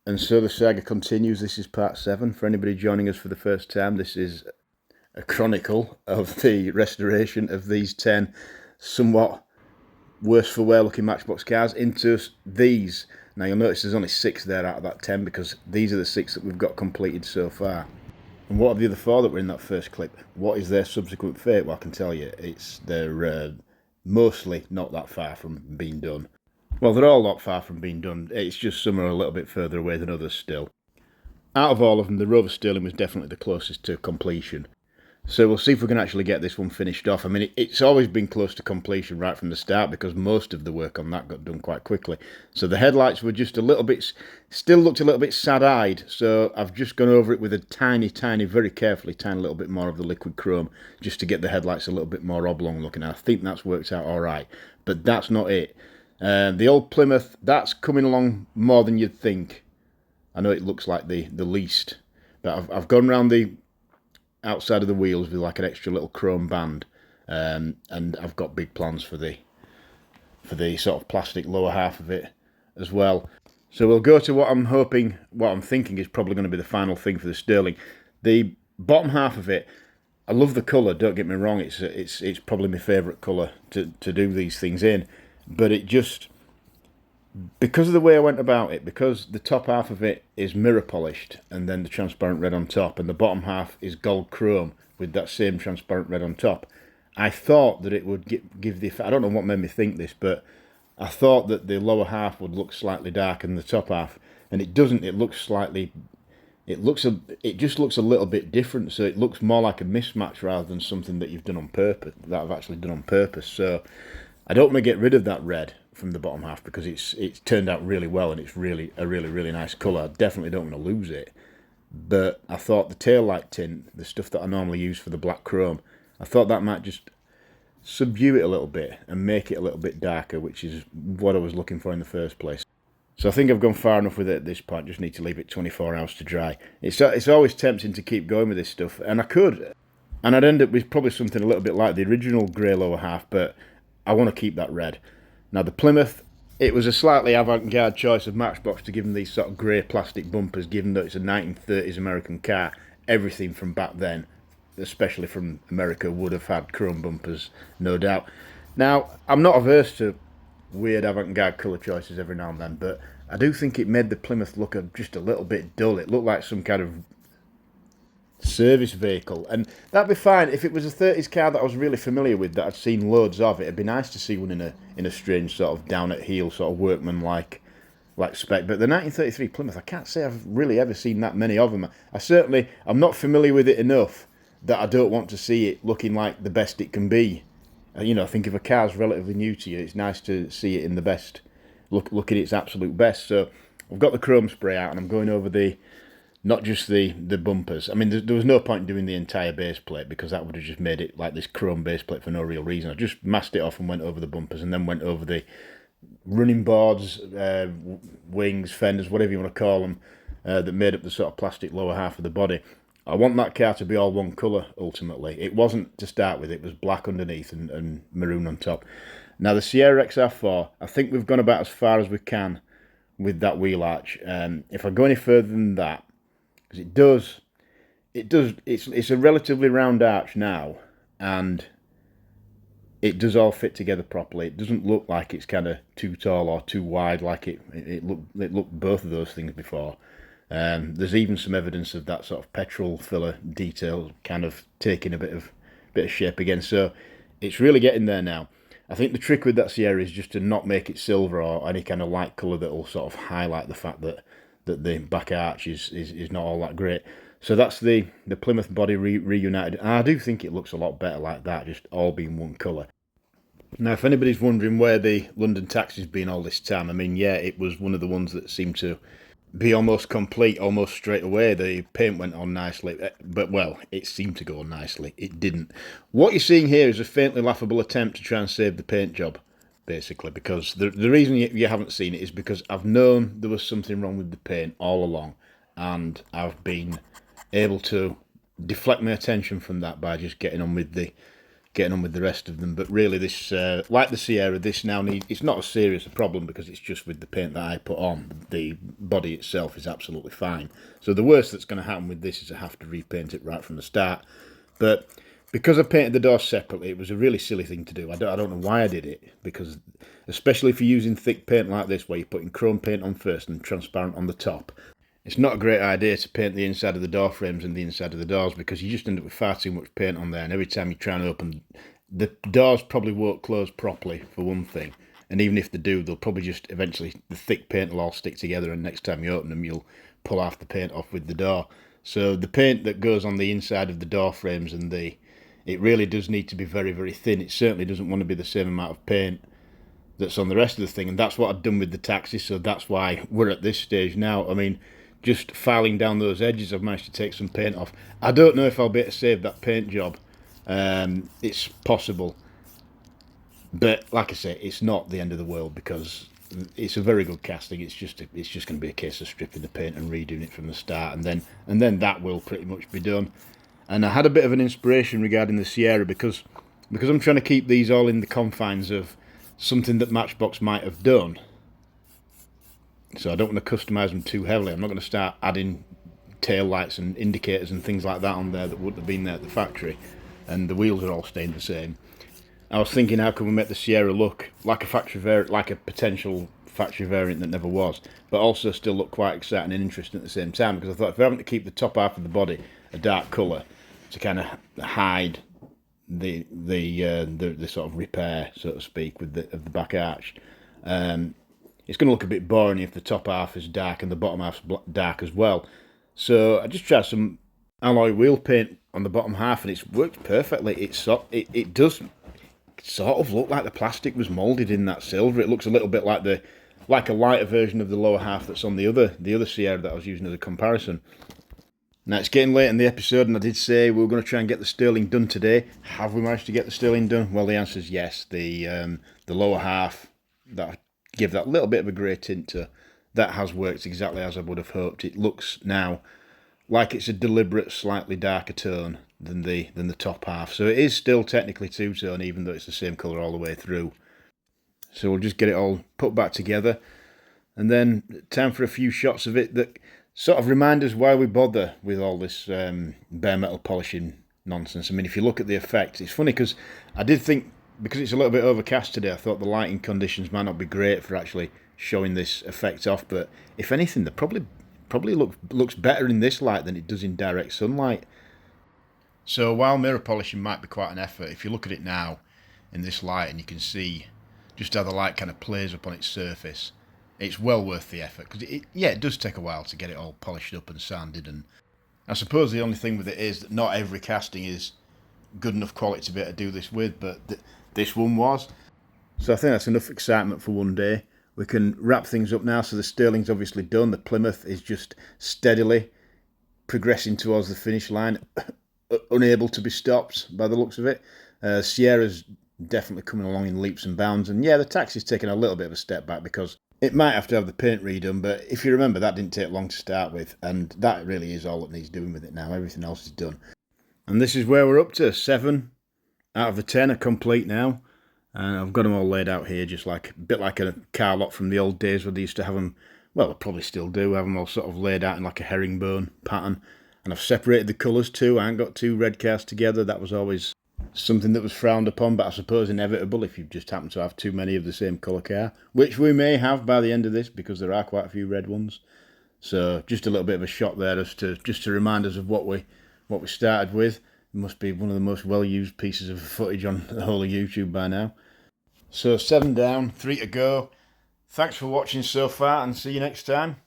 And so the saga continues. This is part 7. For anybody joining us for the first time, this is a chronicle of the restoration of these 10 somewhat worse for wear looking Matchbox cars into these. Now you'll notice there's only 6 there out of that 10 because these are the 6 that we've got completed so far. And what are the other 4 that were in that first clip? What is their subsequent fate? Well, I can tell you, they're mostly not that far from being done. Well, they're all not far from being done. It's just some are a little bit further away than others still. Out of all of them, the Rover Sterling was definitely the closest to completion. So we'll see if we can actually get this one finished off. I mean, it's always been close to completion right from the start because most of the work on that got done quite quickly. So the headlights were just a little bit, still looked a little bit sad-eyed. So I've just gone over it with a tiny, very carefully, tiny little bit more of the liquid chrome just to get the headlights a little bit more oblong looking. I think that's worked out all right, but that's not it. The old Plymouth, that's coming along more than you'd think. I know it looks like the least, but I've gone around the outside of the wheels with like an extra little chrome band, and I've got big plans for the sort of plastic lower half of it as well. So we'll go to what I'm thinking is probably going to be the final thing for the Sterling. The bottom half of it, I love the colour, don't get me wrong, it's probably my favourite colour to do these things in, but it just, because of the way I went about it, because the top half of it is mirror polished and then the transparent red on top, and the bottom half is gold chrome with that same transparent red on top, I thought that it would give the effect. I don't know what made me think this, but I thought that the lower half would look slightly darker than the top half, and it doesn't. It looks slightly, it just looks a little bit different, so it looks more like a mismatch rather than something that you've done on purpose, that I've actually done on purpose. So I don't want to get rid of that red from the bottom half because it's turned out really well and it's really a really nice colour. I definitely don't want to lose it. But I thought the tail light tint, the stuff that I normally use for the black chrome, I thought that might just subdue it a little bit and make it a little bit darker, which is what I was looking for in the first place. So I think I've gone far enough with it at this point. Just need to leave it 24 hours to dry. It's always tempting to keep going with this stuff, and I could, and I'd end up with probably something a little bit like the original grey lower half, but I want to keep that red. Now the Plymouth, it was a slightly avant-garde choice of Matchbox to give them these sort of grey plastic bumpers, given that it's a 1930s American car. Everything from back then, especially from America, would have had chrome bumpers, no doubt. Now, I'm not averse to weird avant-garde colour choices every now and then, but I do think it made the Plymouth look just a little bit dull. It looked like some kind of service vehicle, and that'd be fine if it was a 30s car that I was really familiar with, that I'd seen loads of. It'd be nice to see one in a strange sort of down at heel sort of workman like spec. But the 1933 Plymouth, I can't say I've really ever seen that many of them. I'm not familiar with it enough that I don't want to see it looking like the best it can be. You know, I think if a car's relatively new to you, it's nice to see it in the best, look at its absolute best. So I've got the chrome spray out and I'm going over not just the bumpers. I mean, there was no point in doing the entire base plate because that would have just made it like this chrome base plate for no real reason. I just masked it off and went over the bumpers and then went over the running boards, wings, fenders, whatever you want to call them, that made up the sort of plastic lower half of the body. I want that car to be all one colour, ultimately. It wasn't to start with, it was black underneath and maroon on top. Now the Sierra XR4, I think we've gone about as far as we can with that wheel arch. If I go any further than that, because it's a relatively round arch now, and it does all fit together properly. It doesn't look like it's kind of too tall or too wide like it looked both of those things before. There's even some evidence of that sort of petrol filler detail kind of taking a bit of shape again. So it's really getting there now. I think the trick with that Sierra is just to not make it silver or any kind of light colour that will sort of highlight the fact that the back arch is not all that great. So that's the Plymouth body reunited. And I do think it looks a lot better like that, just all being one colour. Now, if anybody's wondering where the London taxi's been all this time, I mean, yeah, it was one of the ones that seemed to be almost complete, almost straight away. The paint went on nicely, but, well, it seemed to go on nicely. It didn't. What you're seeing here is a faintly laughable attempt to try and save the paint job, basically, because the reason you haven't seen it is because I've known there was something wrong with the paint all along, and I've been able to deflect my attention from that by just getting on with the rest of them. But really, this like the Sierra, this now it's not as serious a problem because it's just with the paint that I put on. the body itself is absolutely fine. So the worst that's going to happen with this is I have to repaint it right from the start. But because I painted the door separately, it was a really silly thing to do. I don't know why I did it, because especially if you're using thick paint like this, where you're putting chrome paint on first and transparent on the top, it's not a great idea to paint the inside of the door frames and the inside of the doors, because you just end up with far too much paint on there, and every time you try and open, the doors probably won't close properly, for one thing. And even if they do, they'll probably just eventually, the thick paint will all stick together, and next time you open them, you'll pull half the paint off with the door. So the paint that goes on the inside of the door frames and it really does need to be very, very thin. It certainly doesn't want to be the same amount of paint that's on the rest of the thing, and that's what I've done with the taxi, so that's why we're at this stage now. I mean, just filing down those edges, I've managed to take some paint off. I don't know if I'll be able to save that paint job. It's possible, but like I say, it's not the end of the world, because it's a very good casting. It's just going to be a case of stripping the paint and redoing it from the start, and then that will pretty much be done. And I had a bit of an inspiration regarding the Sierra, because I'm trying to keep these all in the confines of something that Matchbox might have done. So I don't want to customise them too heavily. I'm not going to start adding tail lights and indicators and things like that on there that wouldn't have been there at the factory. And the wheels are all staying the same. I was thinking, how can we make the Sierra look like a factory variant, like a potential factory variant that never was, but also still look quite exciting and interesting at the same time? Because I thought, if we're having to keep the top half of the body a dark colour to kind of hide the sort of repair, so to speak, of the back arch, it's going to look a bit boring if the top half is dark and the bottom half's dark as well. So I just tried some alloy wheel paint on the bottom half, and it's worked perfectly. It does sort of look like the plastic was moulded in that silver. It looks a little bit like a lighter version of the lower half that's on the other Sierra that I was using as a comparison. Now it's getting late in the episode, and I did say we were going to try and get the sterling done today. Have we managed to get the sterling done? Well, the answer is yes. The lower half that give that little bit of a grey tint to, that has worked exactly as I would have hoped. It looks now like it's a deliberate, slightly darker tone than the top half. So it is still technically two-tone, even though it's the same colour all the way through. So we'll just get it all put back together, and then time for a few shots of it that sort of remind us why we bother with all this bare metal polishing nonsense. I mean, if you look at the effect, it's funny because I did think, because it's a little bit overcast today, I thought the lighting conditions might not be great for actually showing this effect off, but if anything, they probably looks better in this light than it does in direct sunlight. So while mirror polishing might be quite an effort, if you look at it now in this light and you can see just how the light kind of plays up on its surface, it's well worth the effort, because it does take a while to get it all polished up and sanded, and I suppose the only thing with it is that not every casting is good enough quality to be able to do this with, but this one was. So I think that's enough excitement for one day. We can wrap things up now. So the sterling's obviously done. The Plymouth is just steadily progressing towards the finish line, unable to be stopped by the looks of it. Sierra's definitely coming along in leaps and bounds, and yeah, the taxi's taking a little bit of a step back because it might have to have the paint redone, but if you remember, that didn't take long to start with, and that really is all that needs doing with it now. Everything else is done. And this is where we're up to. 7 out of the 10 are complete now. And I've got them all laid out here, just like a bit like a car lot from the old days where they used to have them, well, they probably still do, have them all sort of laid out in like a herringbone pattern. And I've separated the colours too. I ain't got 2 red cars together. That was always something that was frowned upon, but I suppose inevitable if you just happen to have too many of the same colour car, which we may have by the end of this, because there are quite a few red ones. So just a little bit of a shot there just to remind us of what we started with. It must be one of the most well-used pieces of footage on the whole of YouTube by now. So 7 down, 3 to go. Thanks for watching so far, and see you next time.